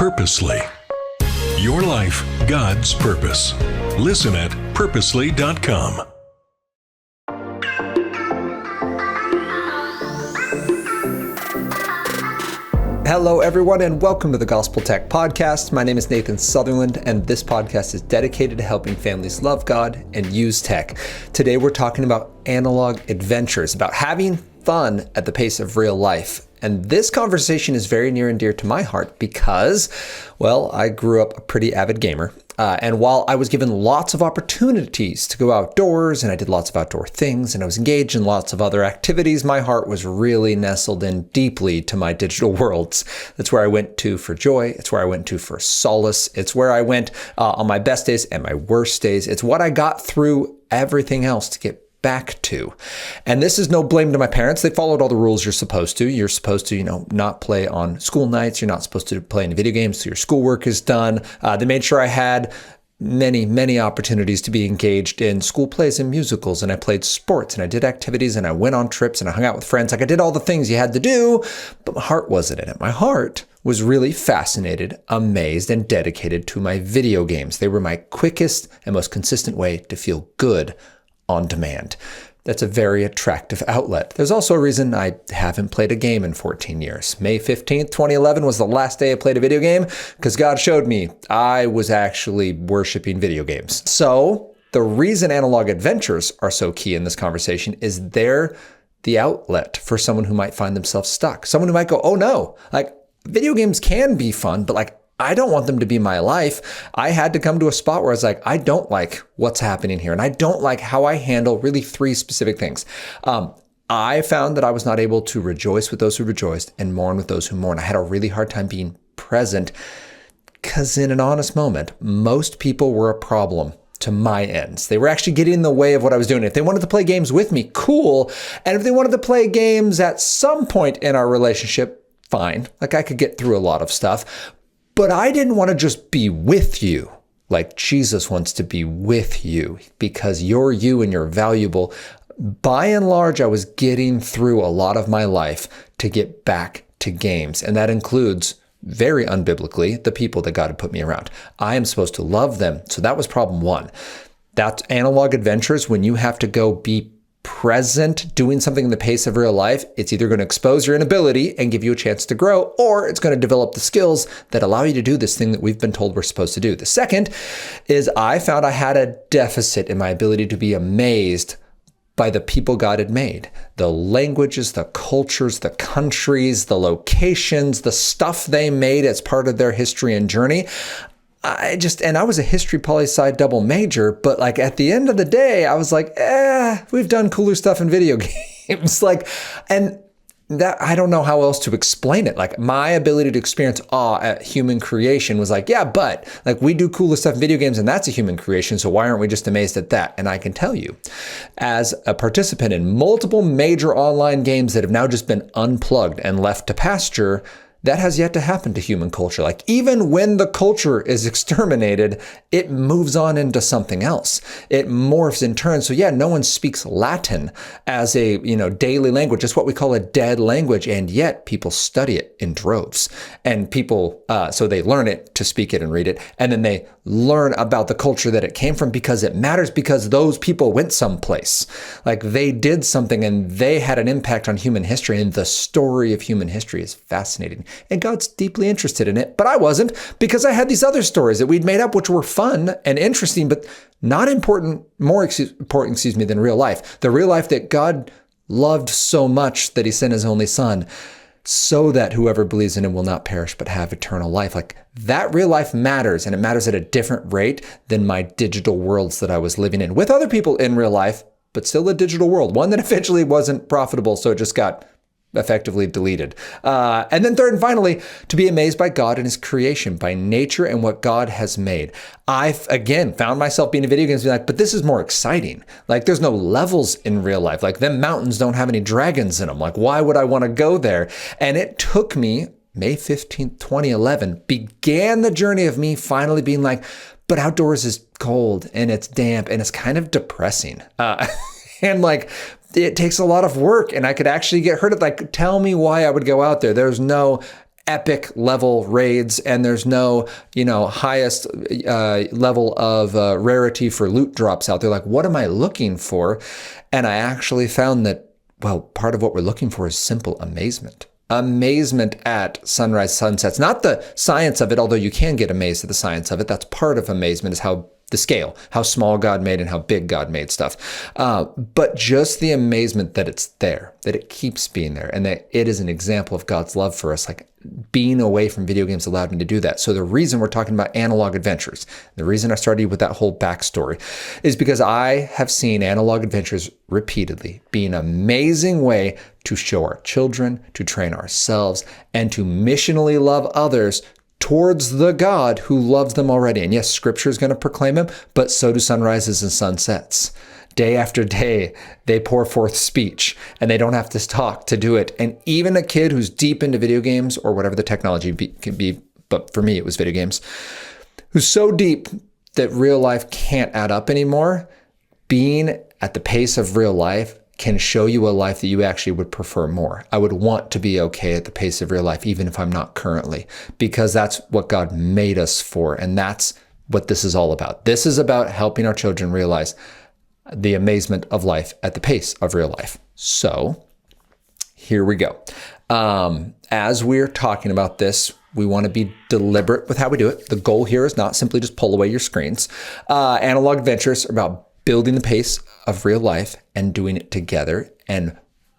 Purposely. Your life, God's purpose. Listen at purposely.com. Hello, everyone, and welcome to the Gospel Tech Podcast. My name is Nathan Sutherland, and this podcast is dedicated to helping families love God and use tech. Today, we're talking about analog adventures, about having fun at the pace of real life. And this conversation is very near and dear to my heart because, well, I grew up a pretty avid gamer. And while I was given lots of opportunities to go outdoors and I did lots of outdoor things and I was engaged in lots of other activities, my heart was really nestled in deeply to my digital worlds. That's where I went to for joy. It's where I went to for solace. It's where I went on my best days and my worst days. It's what I got through everything else to get back to. And this is no blame to my parents. They followed all the rules you're supposed to. You're supposed to, not play on school nights. You're not supposed to play any video games. So your schoolwork is done. They made sure I had many opportunities to be engaged in school plays and musicals. And I played sports and I did activities and I went on trips and I hung out with friends. Like I did all the things you had to do, but my heart wasn't in it. My heart was really fascinated, amazed, and dedicated to my video games. They were my quickest and most consistent way to feel good on demand. That's a very attractive outlet. There's also a reason I haven't played a game in 14 years. May 15th, 2011 was the last day I played a video game because God showed me I was actually worshiping video games. So the reason analog adventures are so key in this conversation is they're the outlet for someone who might find themselves stuck. Someone who might go, oh no, video games can be fun, but I don't want them to be my life. I had to come to a spot where I was like, I don't like what's happening here. And I don't like how I handle really three specific things. I found that I was not able to rejoice with those who rejoiced and mourn with those who mourn. I had a really hard time being present because in an honest moment, most people were a problem to my ends. They were actually getting in the way of what I was doing. If they wanted to play games with me, cool. And if they wanted to play games at some point in our relationship, fine. I could get through a lot of stuff. But I didn't want to just be with you like Jesus wants to be with you because you're you and you're valuable. By and large, I was getting through a lot of my life to get back to games. And that includes, very unbiblically, the people that God had put me around. I am supposed to love them. So that was problem one. That's analog adventures when you have to go be present, doing something in the pace of real life. It's either going to expose your inability and give you a chance to grow, or it's going to develop the skills that allow you to do this thing that we've been told we're supposed to do. The second is I found I had a deficit in my ability to be amazed by the people God had made. The languages, the cultures, the countries, the locations, the stuff they made as part of their history and journey. I was a history poli-sci double major, but at the end of the day, I was like, we've done cooler stuff in video games. And that, I don't know how else to explain it. My ability to experience awe at human creation was but we do cooler stuff in video games and that's a human creation. So why aren't we just amazed at that? And I can tell you, as a participant in multiple major online games that have now just been unplugged and left to pasture, that has yet to happen to human culture. Even when the culture is exterminated, it moves on into something else. It morphs in turn. So no one speaks Latin as a, daily language. It's what we call a dead language. And yet people study it in droves. And people, so they learn it to speak it and read it. And then they learn about the culture that it came from because it matters because those people went someplace. They did something and they had an impact on human history. And the story of human history is fascinating. And God's deeply interested in it, but I wasn't because I had these other stories that we'd made up, which were fun and interesting, but not important, more important, than real life. The real life that God loved so much that he sent his only son so that whoever believes in him will not perish, but have eternal life. That real life matters, and it matters at a different rate than my digital worlds that I was living in with other people in real life, but still a digital world, one that eventually wasn't profitable. So it just got effectively deleted. And then third and finally, to be amazed by God and his creation, by nature and what God has made. I've, again, found myself being in video games being but this is more exciting. There's no levels in real life. Them mountains don't have any dragons in them. Why would I want to go there? And it took me, May 15th, 2011, began the journey of me finally being but outdoors is cold and it's damp and it's kind of depressing. And it takes a lot of work and I could actually get hurt. Tell me why I would go out there. There's no epic level raids and there's no, highest level of rarity for loot drops out there. Like, what am I looking for? And I actually found that, well, part of what we're looking for is simple amazement. Amazement at sunrise, sunsets. Not the science of it, although you can get amazed at the science of it. That's part of amazement, is how the scale, how small God made and how big God made stuff. But just the amazement that it's there, that it keeps being there, and that it is an example of God's love for us. Like, being away from video games allowed me to do that. So the reason we're talking about analog adventures, the reason I started with that whole backstory, is because I have seen analog adventures repeatedly be an amazing way to show our children, to train ourselves, and to missionally love others towards the God who loves them already. And yes, Scripture is going to proclaim him, but so do sunrises and sunsets. Day after day, they pour forth speech, and they don't have to talk to do it. And even a kid who's deep into video games, or whatever the technology can be, but for me, it was video games, who's so deep that real life can't add up anymore, being at the pace of real life can show you a life that you actually would prefer more. I would want to be okay at the pace of real life, even if I'm not currently, because that's what God made us for. And that's what this is all about. This is about helping our children realize the amazement of life at the pace of real life. So here we go. As we're talking about this, we want to be deliberate with how we do it. The goal here is not simply just pull away your screens. Analog adventures are about building the pace of real life and doing it together, and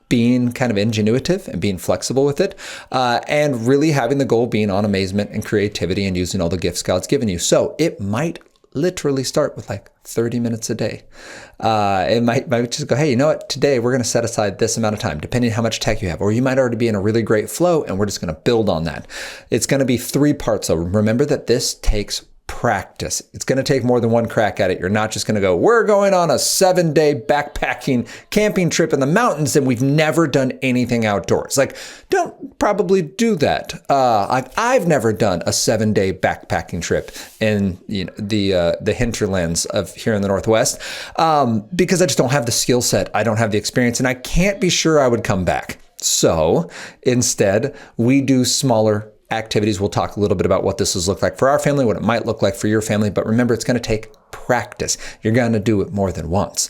being kind of ingenuitive and being flexible with it, and really having the goal being on amazement and creativity and using all the gifts God's given you. So it might literally start with like 30 minutes a day. It might just go, hey, you know what? Today we're going to set aside this amount of time, depending on how much tech you have. Or you might already be in a really great flow, and we're just going to build on that. It's going to be 3 parts. So remember that this takes practice. It's going to take more than one crack at it. You're not just going to go, we're going on a 7-day backpacking camping trip in the mountains and we've never done anything outdoors. Like, don't probably do that. I've never done a 7-day backpacking trip in the hinterlands of here in the Northwest, because I just don't have the skill set. I don't have the experience, and I can't be sure I would come back. So instead, we do smaller activities. We'll talk a little bit about what this has looked like for our family, what it might look like for your family. But remember, it's going to take practice. You're going to do it more than once.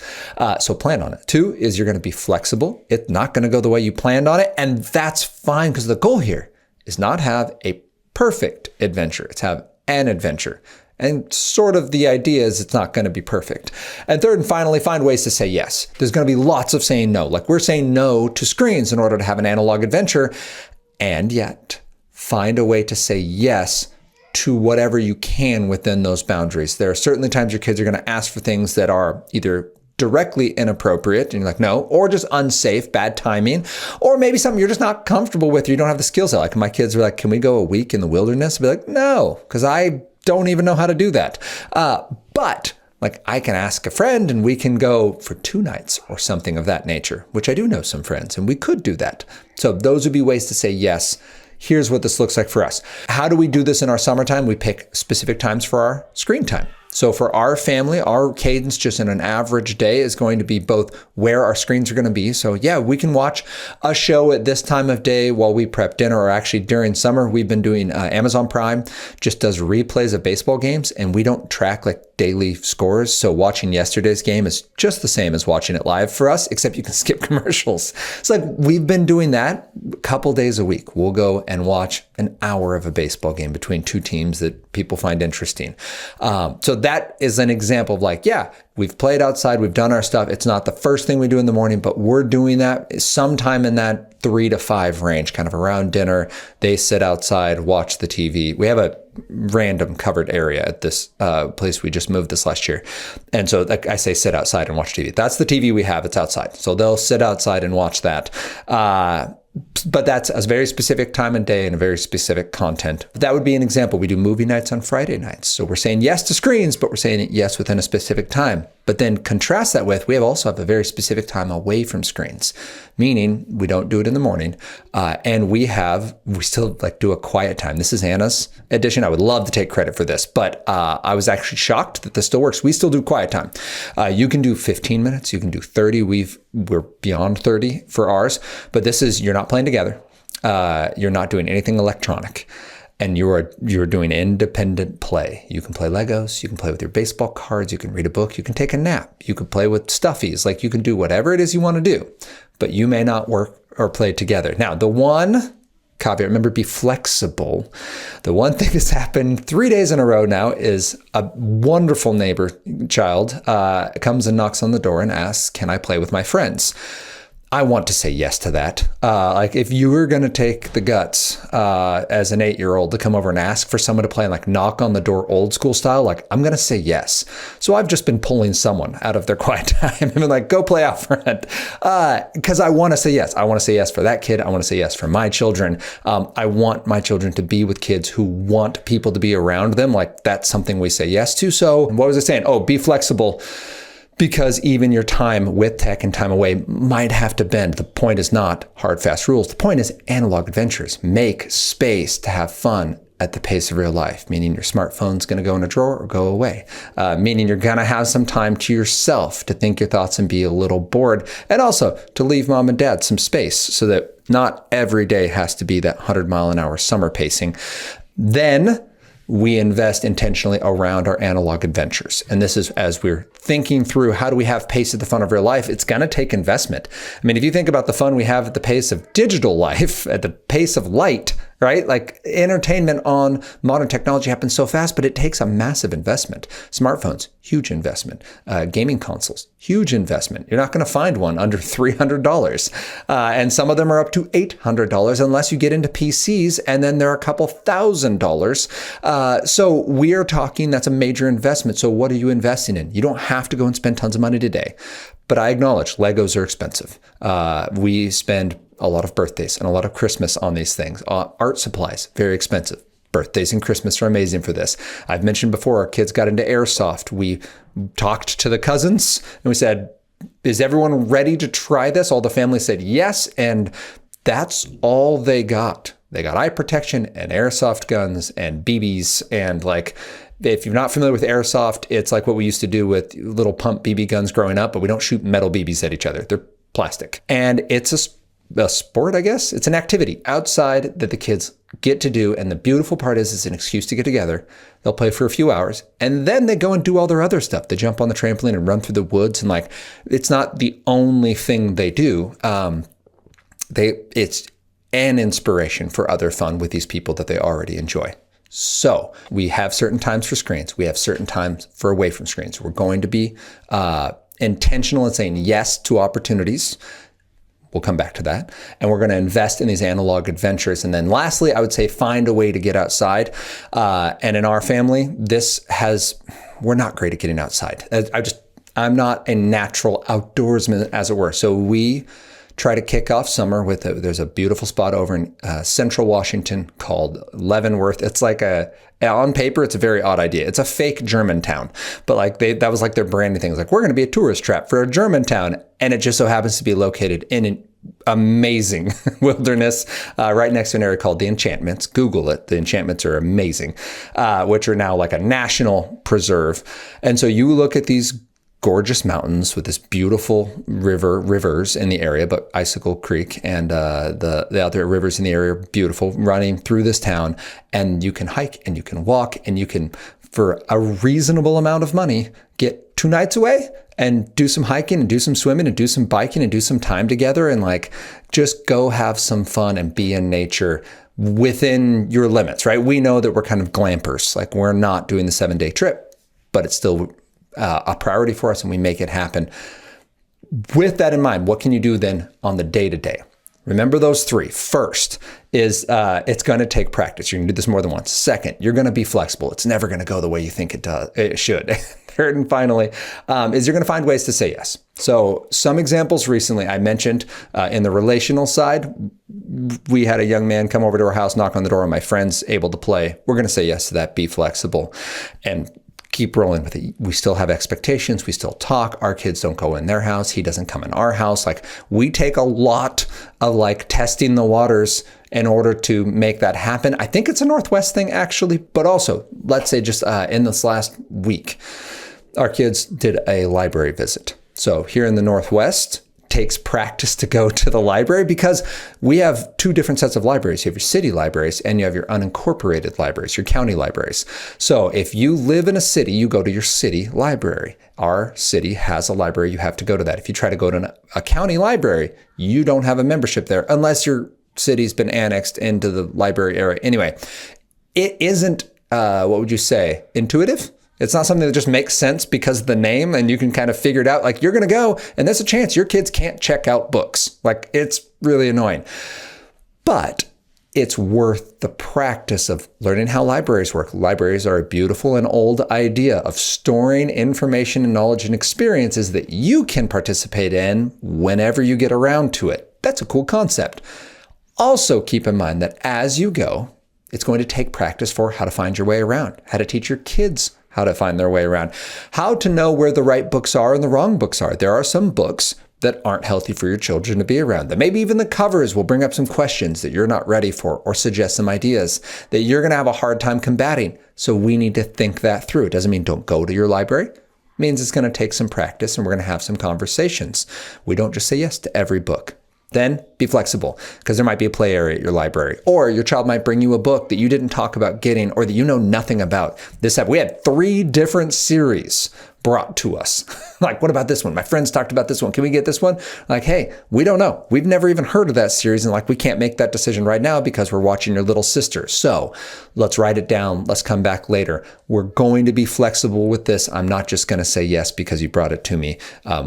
So plan on it. 2 is you're going to be flexible. It's not going to go the way you planned on it. And that's fine, because the goal here is not have a perfect adventure. It's have an adventure. And sort of the idea is it's not going to be perfect. And 3rd and finally, find ways to say yes. There's going to be lots of saying no. Like, we're saying no to screens in order to have an analog adventure. And yet, find a way to say yes to whatever you can within those boundaries. There are certainly times your kids are going to ask for things that are either directly inappropriate, and you're like, no, or just unsafe, bad timing, or maybe something you're just not comfortable with, or you don't have the skill set. Like, my kids are like, can we go a week in the wilderness? I'd be like, no, because I don't even know how to do that. But like, I can ask a friend and we can go for 2 nights or something of that nature, which I do know some friends, and we could do that. So those would be ways to say yes. Here's what this looks like for us. How do we do this in our summertime? We pick specific times for our screen time. So for our family, our cadence just in an average day is going to be both where our screens are going to be. So yeah, we can watch a show at this time of day while we prep dinner, or actually during summer, we've been doing Amazon Prime just does replays of baseball games, and we don't track like daily scores. So watching yesterday's game is just the same as watching it live for us, except you can skip commercials. It's like, we've been doing that a couple days a week. We'll go and watch an hour of a baseball game between 2 teams that people find interesting. So that is an example of like, yeah, we've played outside, we've done our stuff. It's not the first thing we do in the morning, but we're doing that sometime in that 3 to 5 range, kind of around dinner. They sit outside, watch the TV. We have a random covered area at this place. We just moved this last year. And so like I say, sit outside and watch TV. That's the TV we have. It's outside. So they'll sit outside and watch that. But that's a very specific time and day and a very specific content. That would be an example. We do movie nights on Friday nights. So we're saying yes to screens, but we're saying yes within a specific time. But then contrast that with, we also have a very specific time away from screens, meaning we don't do it in the morning. And we still like do a quiet time. This is Anna's edition. I would love to take credit for this, but I was actually shocked that this still works. We still do quiet time. You can do 15 minutes. You can do 30. We're beyond 30 for ours, but this is, you're not playing together. you're not doing anything electronic, and you're doing independent play. You can play Legos, you can play with your baseball cards, you can read a book, you can take a nap, you can play with stuffies, like you can do whatever it is you want to do, but you may not work or play together. Now, the one caveat, remember, be flexible. The one thing that's happened 3 days in a row now is a wonderful neighbor child comes and knocks on the door and asks, can I play with my friends? I want to say yes to that. Like if you were going to take the guts as an 8-year-old to come over and ask for someone to play and like knock on the door old school style, like I'm going to say yes. So I've just been pulling someone out of their quiet time and been like, go play out front. Because I want to say yes. I want to say yes for that kid. I want to say yes for my children. I want my children to be with kids who want people to be around them. Like that's something we say yes to. So what was I saying? Oh, be flexible. Because even your time with tech and time away might have to bend. The point is not hard, fast rules. The point is analog adventures. Make space to have fun at the pace of real life, meaning your smartphone's going to go in a drawer or go away, meaning you're going to have some time to yourself to think your thoughts and be a little bored, and also to leave mom and dad some space so that not every day has to be that 100-mile-an-hour summer pacing. Then we invest intentionally around our analog adventures. And this is as we're thinking through how do we have pace at the fun of real life, it's going to take investment. I mean, if you think about the fun we have at the pace of digital life, at the pace of light, right? Like entertainment on modern technology happens so fast, but it takes a massive investment. Smartphones, huge investment. Gaming consoles, huge investment. You're not going to find one under $300. And some of them are up to $800 unless you get into PCs, and then they're a couple $1,000s. So we are talking, that's a major investment. So what are you investing in? You don't have to go and spend tons of money today. But I acknowledge Legos are expensive. We spend a lot of birthdays and a lot of Christmas on these things. Art supplies, very expensive. Birthdays and Christmas are amazing for this. I've mentioned before, our kids got into airsoft. We talked to the cousins and we said, is everyone ready to try this? All the family said yes. And that's all they got. They got eye protection and airsoft guns and BBs. And like, if you're not familiar with airsoft, it's like what we used to do with little pump BB guns growing up, but we don't shoot metal BBs at each other. They're plastic. And it's a sport, I guess. It's an activity outside that the kids get to do. And the beautiful part is it's an excuse to get together. They'll play for a few hours and then they go and do all their other stuff. They jump on the trampoline and run through the woods. And like, it's not the only thing they do. It's an inspiration for other fun with these people that they already enjoy. So we have certain times for screens. We have certain times for away from screens. We're going to be intentional in saying yes to opportunities. We'll come back to that. And we're going to invest in these analog adventures. And then lastly, I would say find a way to get outside. And in our family, we're not great at getting outside. I'm not a natural outdoorsman, as it were. So we try to kick off summer with there's a beautiful spot over in central Washington called Leavenworth. It's like on paper, it's a very odd idea. It's a fake German town, but like that was like their branding thing. It's like, we're going to be a tourist trap for a German town. And it just so happens to be located in an amazing wilderness right next to an area called the Enchantments. Google it. The Enchantments are amazing, which are now like a national preserve. And so you look at these gorgeous mountains with this beautiful rivers in the area, but Icicle Creek and the other rivers in the area are beautiful, running through this town. And you can hike and you can walk and you can, for a reasonable amount of money, get 2 nights away and do some hiking and do some swimming and do some biking and do some time together and like just go have some fun and be in nature within your limits, right? We know that we're kind of glampers. Like we're not doing the 7-day trip, but it's still a priority for us and we make it happen. With that in mind, what can you do then on the day-to-day? Remember those 3. First is it's going to take practice. You're going to do this more than once. Second, you're going to be flexible. It's never going to go the way you think it should. Third and finally, is you're going to find ways to say yes. So some examples recently I mentioned in the relational side, we had a young man come over to our house, knock on the door, and my friend's able to play. We're going to say yes to that, be flexible, and keep rolling with it. We still have expectations. We still talk. Our kids don't go in their house. He doesn't come in our house. Like we take a lot of like testing the waters in order to make that happen. I think it's a Northwest thing actually, but also let's say just in this last week, our kids did a library visit. So here in the Northwest, takes practice to go to the library because we have two different sets of libraries. You have your city libraries and you have your unincorporated libraries, your county libraries. So if you live in a city, you go to your city library. Our city has a library. You have to go to that. If you try to go to a county library, you don't have a membership there unless your city's been annexed into the library area. Anyway, it isn't, what would you say, intuitive? It's not something that just makes sense because of the name and you can kind of figure it out. Like you're going to go and there's a chance your kids can't check out books. Like it's really annoying. But it's worth the practice of learning how libraries work. Libraries are a beautiful and old idea of storing information and knowledge and experiences that you can participate in whenever you get around to it. That's a cool concept. Also keep in mind that as you go, it's going to take practice for how to find your way around, how to teach your kids how to find their way around, how to know where the right books are and the wrong books are. There are some books that aren't healthy for your children to be around. That maybe even the covers will bring up some questions that you're not ready for or suggest some ideas that you're going to have a hard time combating. So we need to think that through. It doesn't mean don't go to your library. It means it's going to take some practice and we're going to have some conversations. We don't just say yes to every book. Then be flexible because there might be a play area at your library, or your child might bring you a book that you didn't talk about getting or that you know nothing about. We had 3 different series brought to us. Like, what about this one? My friends talked about this one. Can we get this one? Like, hey, we don't know. We've never even heard of that series. And like, we can't make that decision right now because we're watching your little sister. So let's write it down. Let's come back later. We're going to be flexible with this. I'm not just going to say yes because you brought it to me.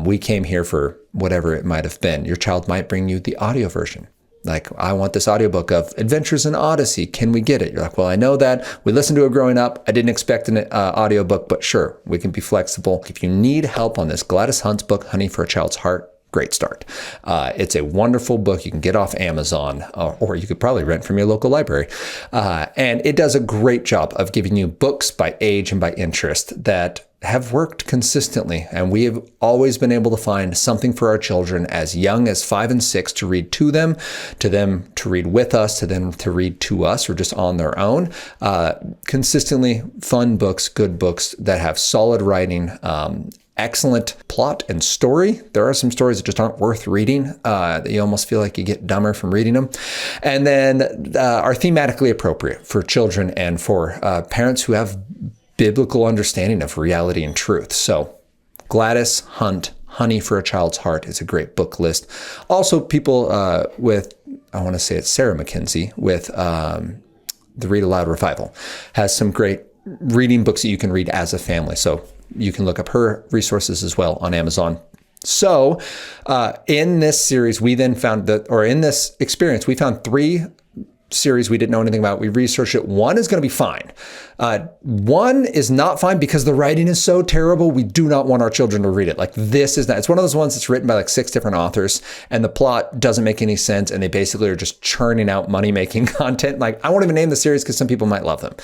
We came here for whatever it might have been. Your child might bring you the audio version. Like, I want this audiobook of Adventures in Odyssey. Can we get it? You're like, well, I know that. We listened to it growing up. I didn't expect an audiobook, but sure, we can be flexible. If you need help on this Gladys Hunt's book, Honey for a Child's Heart, great start. It's a wonderful book. You can get off Amazon, or you could probably rent from your local library. And it does a great job of giving you books by age and by interest that have worked consistently. And we have always been able to find something for our children as young as 5 and 6 to read to them to read with us, to them to read to us or just on their own. Consistently fun books, good books that have solid writing, excellent plot and story. There are some stories that just aren't worth reading, that you almost feel like you get dumber from reading them. And then are thematically appropriate for children and for parents who have biblical understanding of reality and truth. So Gladys Hunt, Honey for a Child's Heart is a great book list. Also, people with, I want to say it's Sarah McKenzie with the Read Aloud Revival has some great reading books that you can read as a family. So you can look up her resources as well on Amazon. So in this series, we then found that, or in this experience, we found 3 series we didn't know anything about. We researched it. 1 is going to be fine. 1 is not fine because the writing is so terrible. We do not want our children to read it. Like, this is not, it's one of those ones that's written by like 6 different authors and the plot doesn't make any sense. And they basically are just churning out money-making content. Like, I won't even name the series because some people might love them,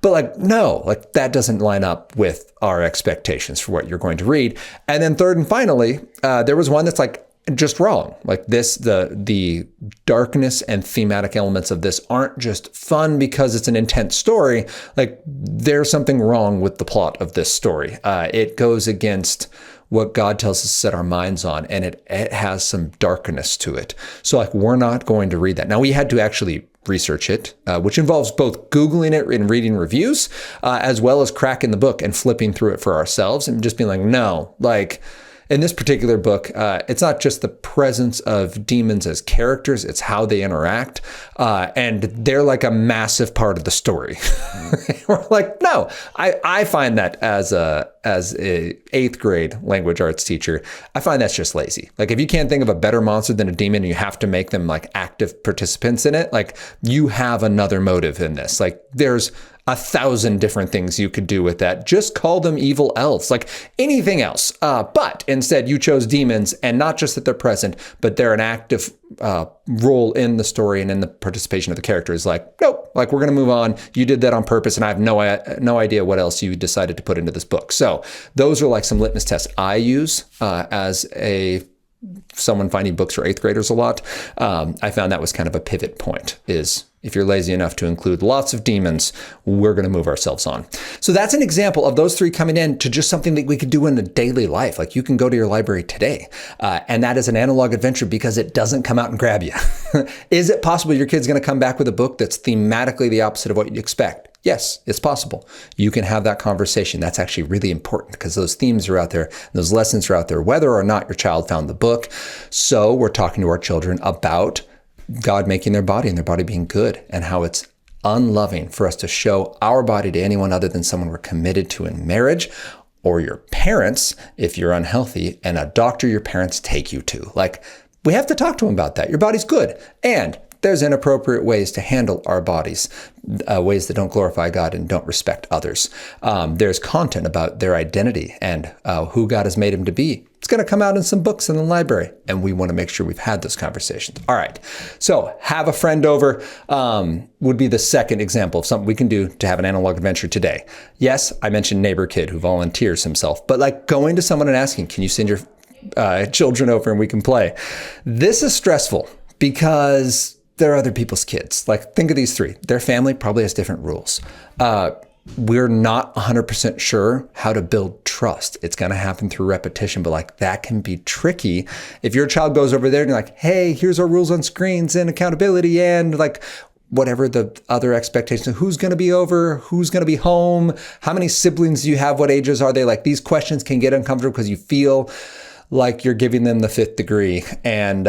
but like, no, like that doesn't line up with our expectations for what you're going to read. And then 3rd and finally, there was one that's like, just wrong. Like this, the darkness and thematic elements of this aren't just fun because it's an intense story. Like, there's something wrong with the plot of this story. It goes against what God tells us to set our minds on, and it has some darkness to it. So like, we're not going to read that. Now, we had to actually research it, which involves both Googling it and reading reviews, as well as cracking the book and flipping through it for ourselves and just being like, no, like, in this particular book, it's not just the presence of demons as characters, it's how they interact. And they're like a massive part of the story. We're like, no, I find that as a 8th grade language arts teacher, I find that's just lazy. Like, if you can't think of a better monster than a demon and you have to make them like active participants in it, like, you have another motive in this. Like, there's 1,000 different things you could do with that. Just call them evil elves, like anything else. But instead you chose demons, and not just that they're present, but they're an active role in the story and in the participation of the characters. Like, nope, like, we're going to move on. You did that on purpose, and I have no idea what else you decided to put into this book. So those are like some litmus tests I use as someone finding books for 8th graders a lot. I found that was kind of a pivot point, is if you're lazy enough to include lots of demons, we're going to move ourselves on. So that's an example of those three coming in to just something that we could do in a daily life. Like you can go to your library today, and that is an analog adventure because it doesn't come out and grab you. Is it possible your kid's going to come back with a book that's thematically the opposite of what you expect? Yes, it's possible. You can have that conversation. That's actually really important because those themes are out there, those lessons are out there, whether or not your child found the book. So we're talking to our children about God making their body and their body being good and how it's unloving for us to show our body to anyone other than someone we're committed to in marriage, or your parents if you're unhealthy, and a doctor your parents take you to. Like, we have to talk to them about that. Your body's good. And there's inappropriate ways to handle our bodies, ways that don't glorify God and don't respect others. There's content about their identity and who God has made them to be. It's going to come out in some books in the library, and we want to make sure we've had those conversations. All right. So have a friend over would be the second example of something we can do to have an analog adventure today. Yes, I mentioned neighbor kid who volunteers himself, but like going to someone and asking, can you send your children over and we can play? This is stressful because they're other people's kids. Like, think of these three. Their family probably has different rules. We're not 100% sure how to build trust. It's going to happen through repetition, but like that can be tricky. If your child goes over there and you're like, hey, here's our rules on screens and accountability and like whatever the other expectations, who's going to be over, who's going to be home, how many siblings do you have, what ages are they? Like these questions can get uncomfortable because you feel like you're giving them the fifth degree, and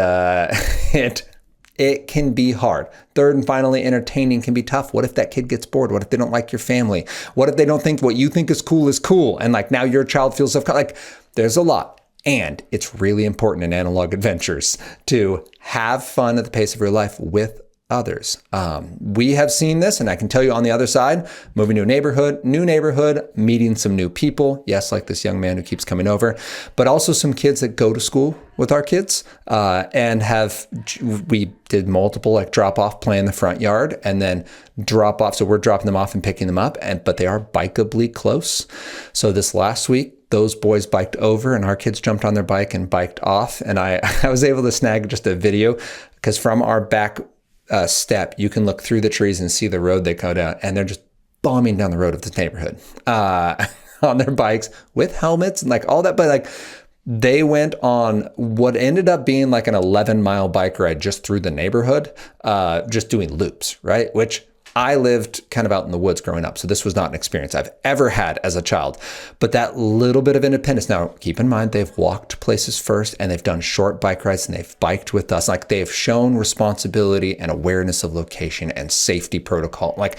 it can be hard. Third and finally, entertaining can be tough. What if that kid gets bored? What if they don't like your family? What if they don't think what you think is cool? And like now your child feels like there's a lot. And it's really important in analog adventures to have fun at the pace of your life with others. We have seen this, and I can tell you on the other side, moving to a new neighborhood, meeting some new people. Yes, like this young man who keeps coming over, but also some kids that go to school with our kids and we did multiple like drop off play in the front yard and then drop off. So we're dropping them off and picking them up, but they are bikeably close. So this last week, those boys biked over and our kids jumped on their bike and biked off. And I was able to snag just a video because from our back step, you can look through the trees and see the road they go down, and they're just bombing down the road of this neighborhood on their bikes with helmets and like all that. But like they went on what ended up being like an 11-mile bike ride just through the neighborhood, just doing loops, right? Which I lived kind of out in the woods growing up, so this was not an experience I've ever had as a child. But that little bit of independence. Now, keep in mind, they've walked places first, and they've done short bike rides, and they've biked with us. Like, they've shown responsibility and awareness of location and safety protocol. Like,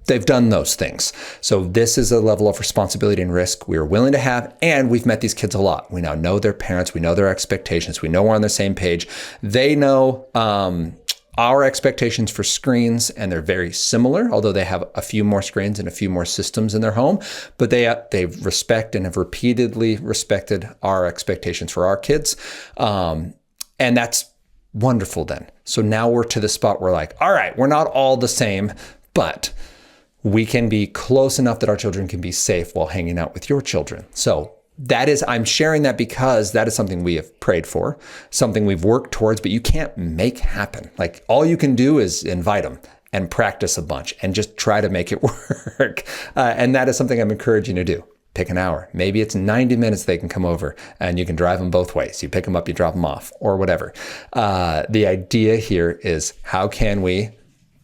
they've done those things. So this is a level of responsibility and risk we are willing to have, and we've met these kids a lot. We now know their parents. We know their expectations. We know we're on the same page. They know our expectations for screens, and they're very similar, although they have a few more screens and a few more systems in their home. But they respect and have repeatedly respected our expectations for our kids. And that's wonderful then. So now we're to the spot where like, all right, we're not all the same, but we can be close enough that our children can be safe while hanging out with your children. So I'm sharing that because that is something we have prayed for, something we've worked towards, but you can't make happen. Like, all you can do is invite them and practice a bunch and just try to make it work. And that is something I'm encouraging you to do. Pick an hour. Maybe it's 90 minutes they can come over and you can drive them both ways. You pick them up, you drop them off, or whatever. The idea here is, how can we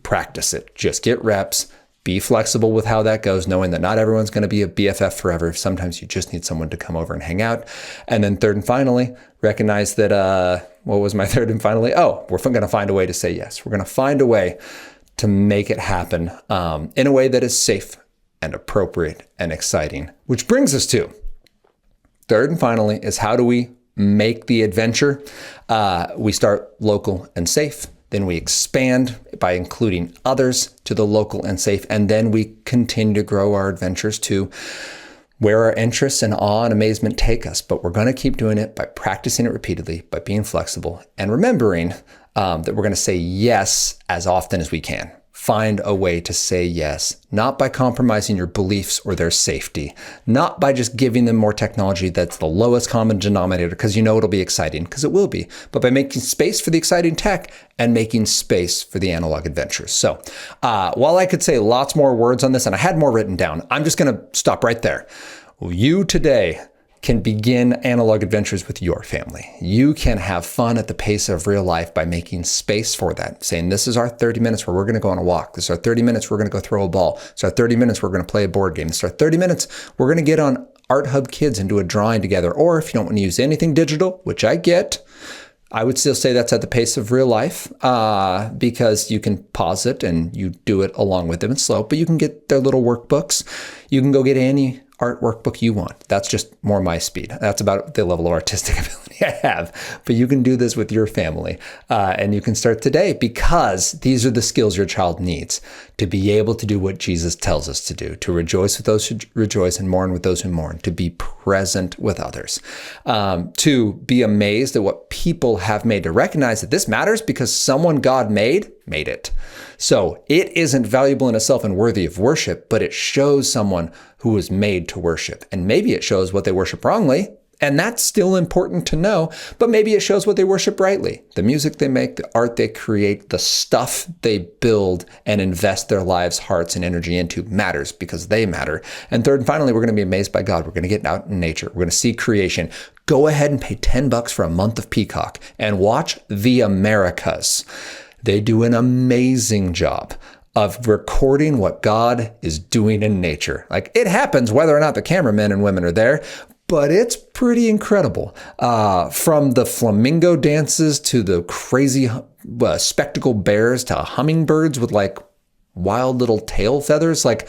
practice it? Just get reps. Be flexible with how that goes, knowing that not everyone's going to be a BFF forever. Sometimes you just need someone to come over and hang out. And then third and finally, recognize that, what was my third and finally? Oh, we're going to find a way to say yes. We're going to find a way to make it happen in a way that is safe and appropriate and exciting. Which brings us to third and finally is, how do we make the adventure? We start local and safe. Then we expand by including others to the local and safe. And then we continue to grow our adventures to where our interests and awe and amazement take us. But we're going to keep doing it by practicing it repeatedly, by being flexible, and remembering that we're going to say yes as often as we can. find a way to say yes, not by compromising your beliefs or their safety, not by just giving them more technology that's the lowest common denominator because you know it'll be exciting, because it will be, but by making space for the exciting tech and making space for the analog adventures. So while I could say lots more words on this, and I had more written down, I'm just going to stop right there. You today can begin analog adventures with your family. You can have fun at the pace of real life by making space for that, saying this is our 30 minutes where we're going to go on a walk. This is our 30 minutes we're going to go throw a ball. This is our 30 minutes we're going to play a board game. This is our 30 minutes we're going to get on Art Hub Kids and do a drawing together. Or if you don't want to use anything digital, which I get, I would still say that's at the pace of real life because you can pause it and you do it along with them. It's slow, but you can get their little workbooks. You can go get any art workbook you want. That's just more my speed. That's about the level of artistic ability I have. But you can do this with your family and you can start today, because these are the skills your child needs to be able to do what Jesus tells us to do, to rejoice with those who rejoice and mourn with those who mourn, to be present with others, to be amazed at what people have made, to recognize that this matters because someone God made it. So it isn't valuable in itself and worthy of worship, but it shows someone who was made to worship. And maybe it shows what they worship wrongly, and that's still important to know, but maybe it shows what they worship rightly. The music they make, the art they create, the stuff they build and invest their lives, hearts, and energy into matters because they matter. And third and finally, we're going to be amazed by God. We're going to get out in nature. We're going to see creation. Go ahead and pay $10 for a month of Peacock and watch The Americas. They do an amazing job of recording what God is doing in nature. Like, it happens whether or not the cameramen and women are there, but it's pretty incredible. From the flamingo dances to the crazy spectacle bears to hummingbirds with like wild little tail feathers. Like,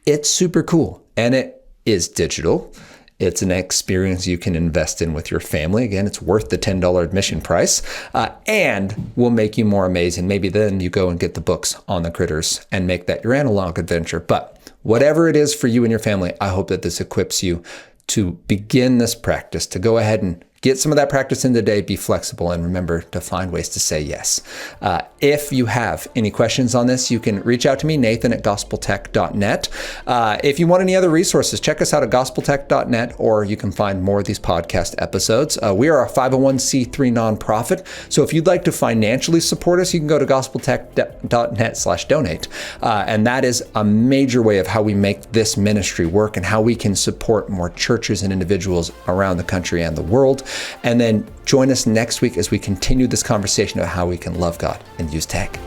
it's super cool. And it is digital. It's an experience you can invest in with your family. Again, it's worth the $10 admission price and will make you more amazing. Maybe then you go and get the books on the critters and make that your analog adventure. But whatever it is for you and your family, I hope that this equips you to begin this practice, to go ahead and get some of that practice in today, be flexible, and remember to find ways to say yes. If you have any questions on this, you can reach out to me, Nathan@gospeltech.net. If you want any other resources, check us out at gospeltech.net, or you can find more of these podcast episodes. We are a 501c3 nonprofit, so if you'd like to financially support us, you can go to gospeltech.net/donate. And that is a major way of how we make this ministry work and how we can support more churches and individuals around the country and the world. And then join us next week as we continue this conversation of how we can love God and use tech.